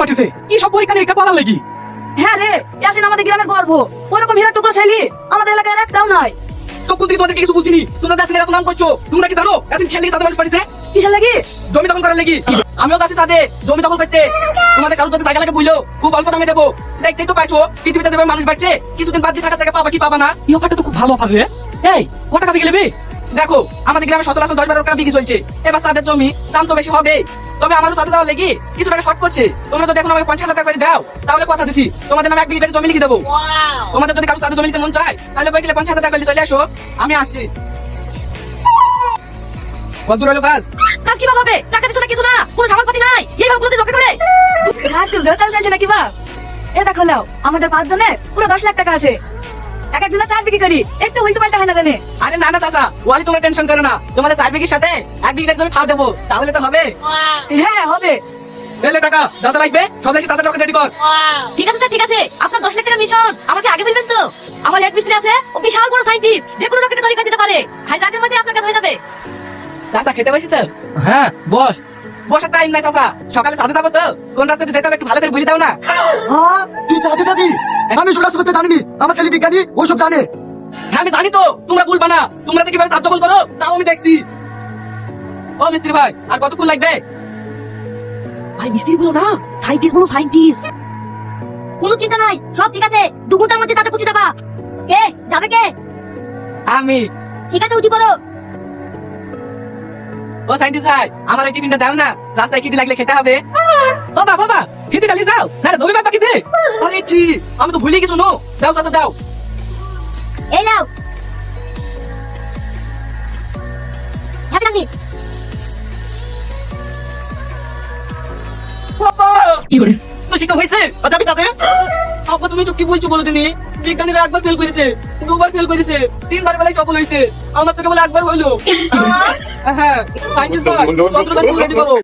পাঠিয়েছে কি সব পরীক্ষা নিরীক্ষা করার লাগি। হ্যাঁ রে, ইয়াসিন আমাদের গ্রামের গর্ব। ওরকম হীরা টুকরো ছেলে আমাদের এলাকায় আর একটাও নাই। তখন থেকে তোমাদেরকে কিছু বলছিনি, তোমরা যাচ্ছেন এত নাম করছো। তোমরা কি জানো এখন খেলে তাদের মানুষ পাঠিয়েছে কিসের লাগি? জমি দখল করার লাগি। আমিও যাচ্ছি সাথে জমি দখল করতে। তোমাদের কারোর যদি জায়গা লাগে বুঝলো, খুব অল্প দামে দেবো। দেখতেই তো পাইছো পৃথিবীতে যেভাবে মানুষ বাড়ছে, কিছুদিন বাদ দিয়ে থাকা জায়গা পাবা কি পাবা না। এই অফারটা তো খুব ভালো অফার রে। এই কত টাকা বিক্রি নেবে? দেখো আমাদের গ্রামে সচরাচর 10-12 টাকা বিক্রি চলছে। এবার তাদের জমি দাম তো বেশি হবে, তবে আমারও সাথে যাওয়ার লেগে কিছু টাকা শর্ট করছে। তোমরা যদি এখন আমাকে 50,000 টাকা করে দাও, তাহলে কথা দিছি তোমাদের নামে 1 বিঘা জমি লিখে দেবো। তোমাদের যদি কারো তাদের জমি নিতে মন চায়, তাহলে বই গেলে 50,000 টাকা করে চলে আসো, আমি আসছি। কত দূর হলো কাজ? কাজ কি হবে? টাকা দিছো না কিছু না, কোনো সামালপাতি নাই। এইভাবে কোনোদিন রক্ষা করে আজকাল জয়তাল চাইছে নাকি বা? এ দেখো লাও, আমাদের 5 জনের পুরো 10 লাখ টাকা আছে। এক একজনের 4 বিঘি করি, একটু উল্টো পাল্টা হয় না জানে। আরে না না চাচা, ওয়ালি তোমরা টেনশন করো না। তোমাদের 4 বিঘির সাথে 1 বিঘা জমি ফাল দেবো, তাহলে তো হবে। হ্যাঁ হবে। এলে টাকা যাতে লাগবে সব দেশে তাদের টাকা রেডি কর। ঠিক আছে স্যার, ঠিক আছে। আপনার 10 লাখ টাকার মিশন আমাকে আগে বলবেন তো। আমার হেড মিস্ত্রি আছে, ও বিশাল বড় সাইন্টিস্ট, যে কোনো রকেটে তৈরি করে দিতে পারে। হাই জাগের মধ্যে আপনার কাজ হয়ে যাবে। চাচা খেতে বসেছে? হ্যাঁ বস। বসার টাইম নাই চাচা, সকালে সাথে যাবো তো। কোন রাস্তা যেতে হবে একটু ভালো করে বুঝে দাও না। তুই চাঁদে যাবি? আমি সোজা করতে জানিনি, আমার ছেলে বিজ্ঞানী ওসব জানে। হ্যাঁ আমি জানি তো, তোমরা ভুলবা না। তোমরা তো কিভাবে চাপ দখল করো তাও আমি দেখছি। ও মিস্ত্রি ভাই, আর কতক্ষণ লাগবে? ভাই মিস্ত্রি বলো না, সাইন্টিস্ট বলো, সাইন্টিস্ট। কোনো চিন্তা নাই, সব ঠিক আছে। 2 ঘন্টার মধ্যে তাতে পৌঁছে যাবা। কে যাবে কে? আমি। ঠিক আছে, উঠি পড়ো। ও সাইন্টিস্ট ভাই, আমার এই টিফিনটা দাও না, রাস্তায় খিদে লাগলে খেতে হবে। ও বাবা খিদে ডালি যাও না, জমি বাবা খিদে। আরে জি, আমি তো ভুলে গেছি। নো দাও চাচা দাও। এই লাও। হ্যাপি রাখি। বাবা কি করে তো শিক্ষা হয়েছে? যাবি চাঁদে? আপা তুমি কি বলছো বলো দিনি? বিজ্ঞানীরা 1 বার ফেল করেছে, 2 বার ফেল করেছে, 3 বার বেলায় সফল হয়েছে। আমার তো কেবল 1 বার হইলো। হ্যাঁ সাইন্টিস্ট ভাই, যন্ত্রপাতি রেডি করো।